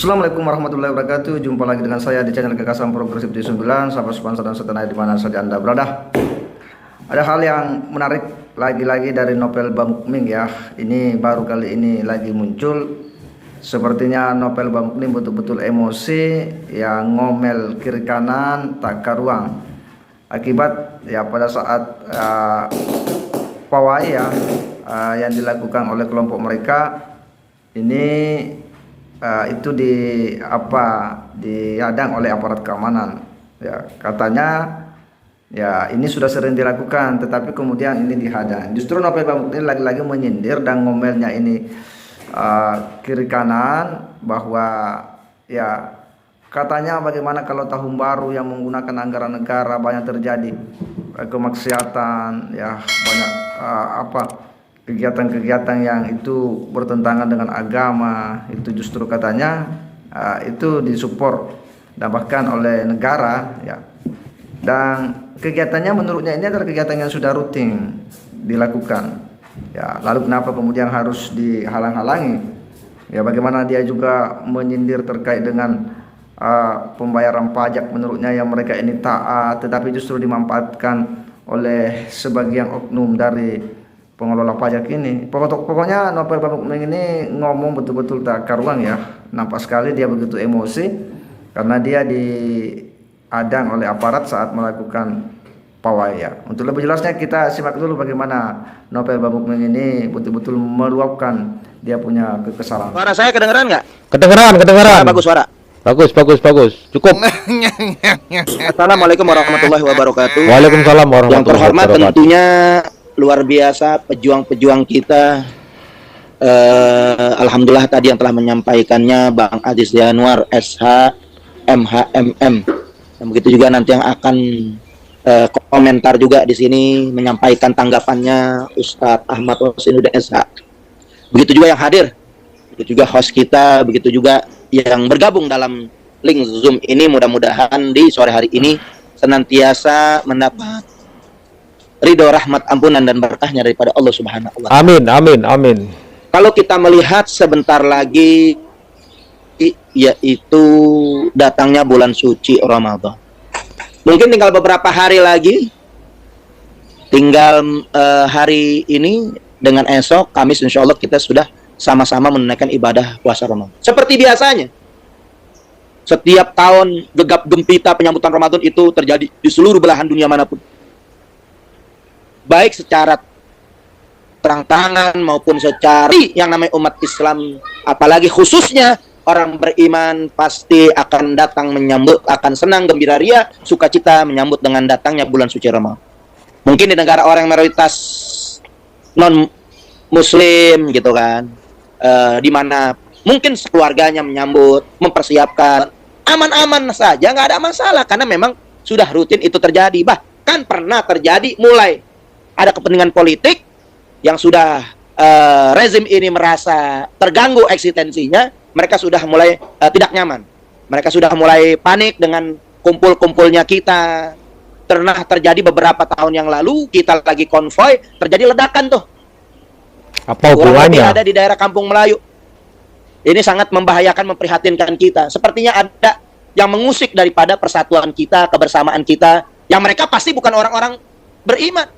Assalamualaikum warahmatullahi wabarakatuh. Jumpa lagi dengan saya di channel Gagasan Progresif di 9. Sahabat sponsor dan setanah di mana saja Anda berada. Ada hal yang menarik lagi-lagi dari novel Bamukmin ya. Ini baru kali ini lagi muncul. Sepertinya novel Bamukmin betul-betul emosi, yang ngomel kiri kanan tak karuang. Akibat ya pada saat pawai ya yang dilakukan oleh kelompok mereka ini itu dihadang oleh aparat keamanan ya, katanya ya ini sudah sering dilakukan tetapi kemudian ini dihadang. Justru novel Bamukmin lagi-lagi menyindir dan ngomelnya ini kiri kanan bahwa ya katanya bagaimana kalau tahun baru yang menggunakan anggaran negara banyak terjadi kemaksiatan ya, banyak kegiatan-kegiatan yang itu bertentangan dengan agama, itu justru katanya itu disupport dan bahkan oleh negara ya. Dan kegiatannya menurutnya ini adalah kegiatan yang sudah rutin dilakukan ya, lalu kenapa kemudian harus dihalang-halangi ya? Bagaimana dia juga menyindir terkait dengan pembayaran pajak menurutnya yang mereka ini taat tetapi justru dimanfaatkan oleh sebagian oknum dari pengelola pajak ini. Pokoknya novel Bamukmin ini ngomong betul-betul tak karuan ya. Nampak sekali dia begitu emosi karena dia diadang oleh aparat saat melakukan pawai ya. Untuk lebih jelasnya kita simak dulu bagaimana novel Bamukmin ini betul-betul meluapkan dia punya kekesalan. Suara saya kedengeran nggak? Kedengeran. Bagus suara. Bagus. Cukup. Assalamualaikum warahmatullahi wabarakatuh. Waalaikumsalam warahmatullahi Yang terhormat wabarakatuh. tentunya luar biasa pejuang-pejuang kita. Alhamdulillah tadi yang telah menyampaikannya Bang Aziz Yanuar SH MHMM. Dan begitu juga nanti yang akan komentar juga di sini menyampaikan tanggapannya Ustadz Ahmad Hosinuddin SH. Begitu juga yang hadir, begitu juga host kita, begitu juga yang bergabung dalam link Zoom ini. Mudah-mudahan di sore hari ini senantiasa mendapat ridho, rahmat, ampunan dan berkahnya daripada Allah Subhanahu wa Ta'ala. Amin. Kalau kita melihat sebentar lagi yaitu datangnya bulan suci Ramadan. Mungkin tinggal beberapa hari lagi. Tinggal hari ini dengan esok Kamis insya Allah kita sudah sama-sama menunaikan ibadah puasa Ramadan. Seperti biasanya. Setiap tahun gegap gempita penyambutan Ramadan itu terjadi di seluruh belahan dunia manapun. Baik secara terang-terangan maupun secara yang namanya umat Islam, apalagi khususnya orang beriman pasti akan datang menyambut, akan senang, gembira, ria, sukacita menyambut dengan datangnya bulan suci Ramadan. Mungkin di negara orang mayoritas non muslim gitu kan, di mana mungkin keluarganya menyambut, mempersiapkan, aman-aman saja, nggak ada masalah karena memang sudah rutin itu terjadi. Bahkan pernah terjadi mulai ada kepentingan politik yang sudah rezim ini merasa terganggu eksistensinya, mereka sudah mulai tidak nyaman. Mereka sudah mulai panik dengan kumpul-kumpulnya kita. Pernah terjadi beberapa tahun yang lalu, kita lagi konvoy, terjadi ledakan tuh. Apa hubungannya? Ada di daerah Kampung Melayu. Ini sangat membahayakan, memprihatinkan kita. Sepertinya ada yang mengusik daripada persatuan kita, kebersamaan kita. Yang mereka pasti bukan orang-orang beriman.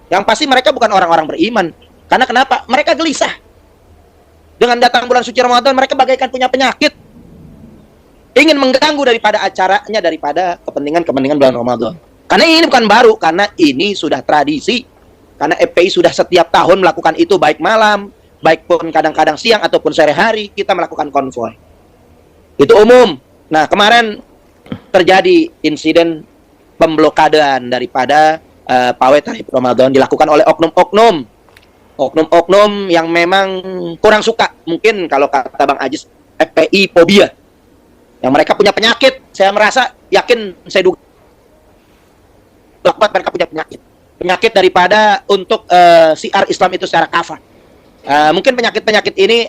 Yang pasti mereka bukan orang-orang beriman. Karena kenapa? Mereka gelisah. Dengan datang bulan suci Ramadan, mereka bagaikan punya penyakit. Ingin mengganggu daripada acaranya, daripada kepentingan bulan Ramadan. Karena ini bukan baru, karena ini sudah tradisi. Karena FPI sudah setiap tahun melakukan itu, baik malam, baik pun kadang-kadang siang ataupun sore hari, kita melakukan konvoy. Itu umum. Nah, kemarin terjadi insiden pemblokadean daripada pawai tarif Ramadan dilakukan oleh oknum yang memang kurang suka. Mungkin kalau kata Bang Aziz, FPI fobia. Yang mereka punya penyakit, saya merasa yakin, saya duga mereka punya penyakit daripada untuk syiar Islam itu secara kafah. Mungkin penyakit-penyakit ini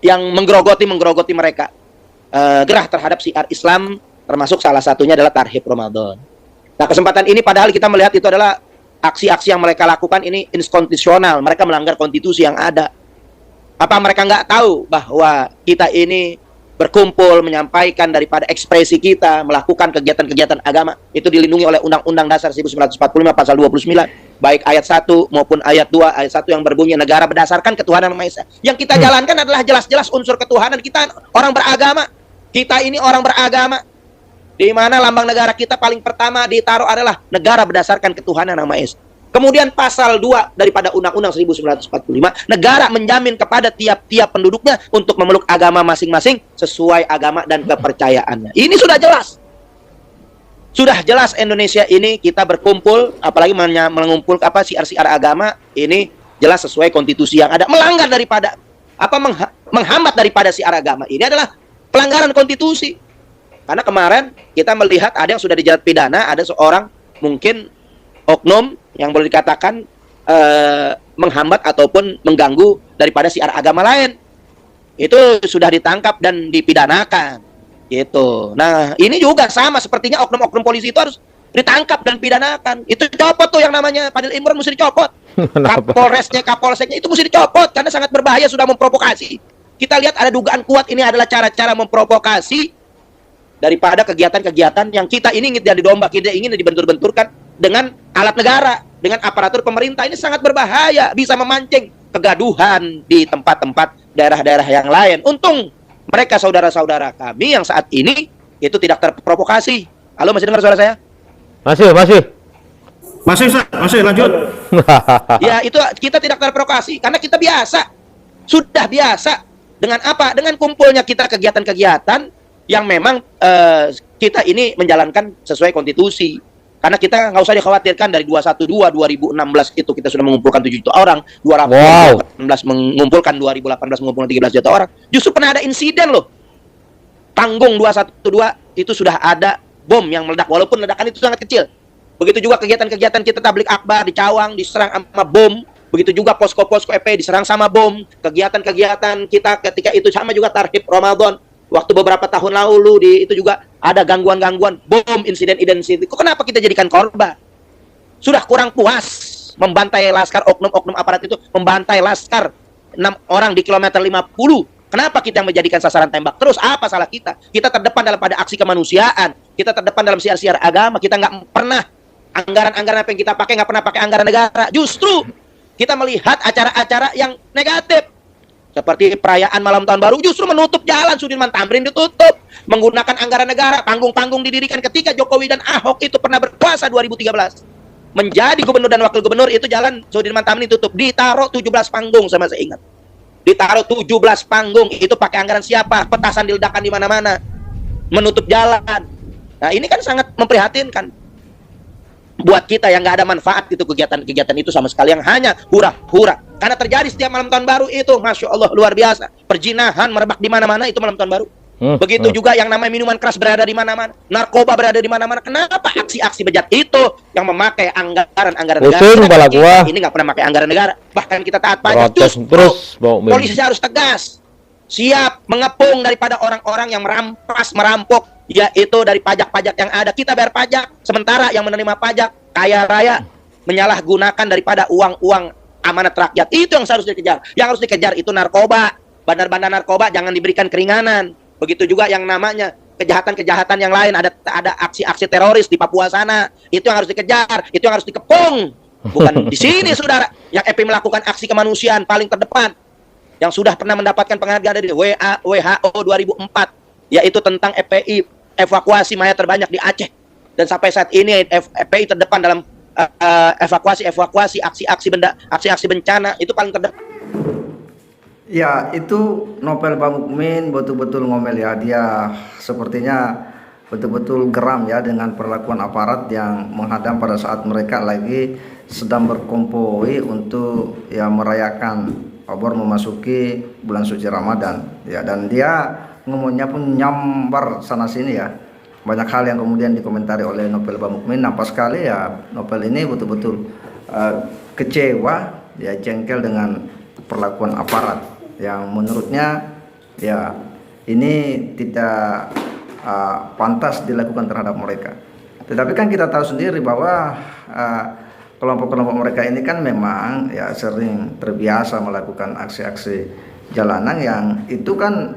yang menggerogoti mereka. Gerah terhadap syiar Islam, termasuk salah satunya adalah tarhib Ramadan. Nah, kesempatan ini padahal kita melihat itu adalah aksi-aksi yang mereka lakukan ini inkonstitusional. Mereka melanggar konstitusi yang ada. Apa mereka nggak tahu bahwa kita ini berkumpul, menyampaikan daripada ekspresi kita, melakukan kegiatan-kegiatan agama, itu dilindungi oleh Undang-Undang Dasar 1945 pasal 29, baik ayat 1 maupun ayat 2. Ayat 1 yang berbunyi negara berdasarkan ketuhanan Maha Esa. Yang kita jalankan adalah jelas-jelas unsur ketuhanan. Kita orang beragama. Kita ini orang beragama. Di mana lambang negara kita paling pertama ditaruh adalah negara berdasarkan ketuhanan Maha Esa. Kemudian pasal 2 daripada Undang-Undang 1945, negara menjamin kepada tiap-tiap penduduknya untuk memeluk agama masing-masing sesuai agama dan kepercayaannya. Ini sudah jelas. Sudah jelas Indonesia ini kita berkumpul, apalagi mengumpul siar-siar agama, ini jelas sesuai konstitusi yang ada. Melanggar daripada menghambat daripada siar agama ini adalah pelanggaran konstitusi. Karena kemarin kita melihat ada yang sudah dijerat pidana, ada seorang mungkin oknum yang boleh dikatakan menghambat ataupun mengganggu daripada siar agama lain. Itu sudah ditangkap dan dipidanakan. Gitu. Nah, ini juga sama sepertinya oknum-oknum polisi itu harus ditangkap dan pidanakan. Itu copot tuh yang namanya Fadil Imran, mesti dicopot. Kapolseknya itu mesti dicopot karena sangat berbahaya, sudah memprovokasi. Kita lihat ada dugaan kuat ini adalah cara-cara memprovokasi daripada kegiatan-kegiatan yang kita ini ingin jadi domba, kita ingin dibentur-benturkan dengan alat negara, dengan aparatur pemerintah. Ini sangat berbahaya, bisa memancing kegaduhan di tempat-tempat daerah-daerah yang lain. Untung mereka saudara-saudara kami yang saat ini itu tidak terprovokasi. Halo, masih dengar suara saya? Masih. Masih lanjut. Ya, itu kita tidak terprovokasi karena kita biasa. Sudah biasa dengan apa? Dengan kumpulnya kita kegiatan-kegiatan yang memang kita ini menjalankan sesuai konstitusi. Karena kita nggak usah dikhawatirkan dari 2016 itu kita sudah mengumpulkan 7 juta orang, 2018 mengumpulkan 2018 mengumpulkan 13 juta orang. Justru pernah ada insiden loh. Tanggung 212 itu sudah ada bom yang meledak, walaupun ledakan itu sangat kecil. Begitu juga kegiatan-kegiatan kita tablik akbar di Cawang diserang sama bom. Begitu juga posko-posko EP diserang sama bom. Kegiatan-kegiatan kita ketika itu sama juga tarhib Ramadan. Waktu beberapa tahun lalu itu juga ada gangguan-gangguan, bom, insiden-insiden. Kenapa kita jadikan korban? Sudah kurang puas membantai laskar, oknum-oknum aparat itu membantai laskar 6 orang di kilometer 50. Kenapa kita yang menjadikan sasaran tembak terus? Apa salah kita? Kita terdepan dalam pada aksi kemanusiaan. Kita terdepan dalam siar-siar agama. Kita nggak pernah anggaran-anggaran apa yang kita pakai, nggak pernah pakai anggaran negara. Justru kita melihat acara-acara yang negatif. Seperti perayaan malam tahun baru justru menutup jalan, Sudirman Tamrin ditutup, menggunakan anggaran negara, panggung-panggung didirikan ketika Jokowi dan Ahok itu pernah berkuasa 2013. Menjadi gubernur dan wakil gubernur itu jalan Sudirman Tamrin ditutup, ditaruh 17 panggung sama saya ingat. Ditaruh 17 panggung, itu pakai anggaran siapa? Petasan diledakan di mana-mana. Menutup jalan. Nah, ini kan sangat memprihatinkan. Buat kita yang nggak ada manfaat itu kegiatan-kegiatan itu sama sekali, yang hanya hura-hura. Karena terjadi setiap malam tahun baru itu, Masya Allah, luar biasa. Perjinahan merebak di mana-mana itu malam tahun baru. Begitu juga yang namanya minuman keras berada di mana-mana, narkoba berada di mana-mana. Kenapa aksi-aksi bejat itu yang memakai anggaran negara? Ini nggak pernah pakai anggaran negara. Bahkan kita taat pajak. Terus polisi harus tegas, siap mengepung daripada orang-orang yang merampok, yaitu dari pajak-pajak yang ada. Kita bayar pajak, sementara yang menerima pajak kaya raya menyalahgunakan daripada uang-uang amanat rakyat. Itu yang harus dikejar. Yang harus dikejar itu narkoba. Bandar-bandar narkoba jangan diberikan keringanan. Begitu juga yang namanya kejahatan-kejahatan yang lain, ada aksi-aksi teroris di Papua sana. Itu yang harus dikejar, itu yang harus dikepung. Bukan di sini, saudara. Yang EP melakukan aksi kemanusiaan paling terdepan, yang sudah pernah mendapatkan penghargaan dari WHO 2004, yaitu tentang EPI, evakuasi mayat terbanyak di Aceh. Dan sampai saat ini EPI terdepan dalam evakuasi aksi-aksi bencana, itu paling terdepan. Ya, itu Nopel Bamukmin betul-betul ngomel ya. Dia sepertinya betul-betul geram ya dengan perlakuan aparat yang menghadang pada saat mereka lagi sedang berkonvoi untuk ya merayakan obor memasuki bulan suci Ramadan ya. Dan dia ngomongnya pun nyambar sana sini ya. Banyak hal yang kemudian dikomentari oleh Nopel Bamukmin. Nampak sekali ya Nopel ini betul-betul kecewa ya, jengkel dengan perlakuan aparat yang menurutnya ya ini tidak pantas dilakukan terhadap mereka. Tetapi kan kita tahu sendiri bahwa kelompok-kelompok mereka ini kan memang ya sering terbiasa melakukan aksi-aksi jalanan yang itu kan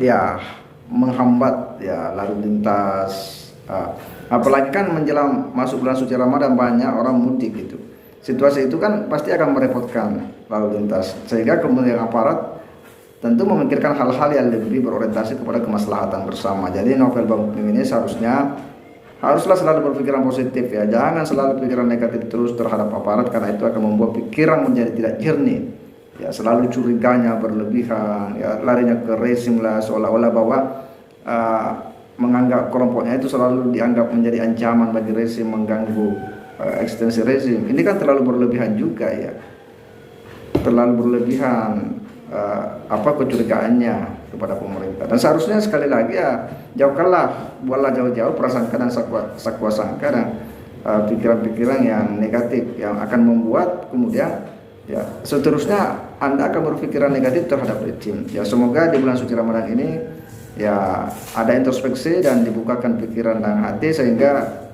ya menghambat ya lalu lintas. Apalagi kan menjelang masuk bulan suci Ramadan banyak orang mudik gitu. Situasi itu kan pasti akan merepotkan lalu lintas, sehingga kemudian aparat tentu memikirkan hal-hal yang lebih berorientasi kepada kemaslahatan bersama. Jadi novel Bang Uping ini haruslah selalu berpikiran positif ya, jangan selalu pikiran negatif terus terhadap aparat, karena itu akan membuat pikiran menjadi tidak jernih ya, selalu curiganya berlebihan ya, larinya ke rezim lah, seolah-olah bahwa menganggap kelompoknya itu selalu dianggap menjadi ancaman bagi rezim, mengganggu ekstensi rezim. Ini kan terlalu berlebihan juga ya, terlalu berlebihan kecurigaannya kepada pemerintah. Dan seharusnya sekali lagi ya, buatlah jauh-jauh prasangka dan sakwa sangka dan pikiran-pikiran yang negatif yang akan membuat kemudian ya seterusnya Anda akan berpikiran negatif terhadap rezim. Ya semoga di bulan suci Ramadan ini ya ada introspeksi dan dibukakan pikiran dan hati, sehingga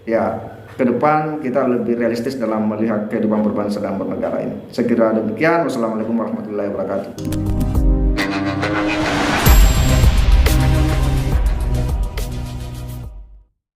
ya ke depan kita lebih realistis dalam melihat kehidupan berbangsa dan bernegara ini. Sekira demikian. Wassalamualaikum warahmatullahi wabarakatuh.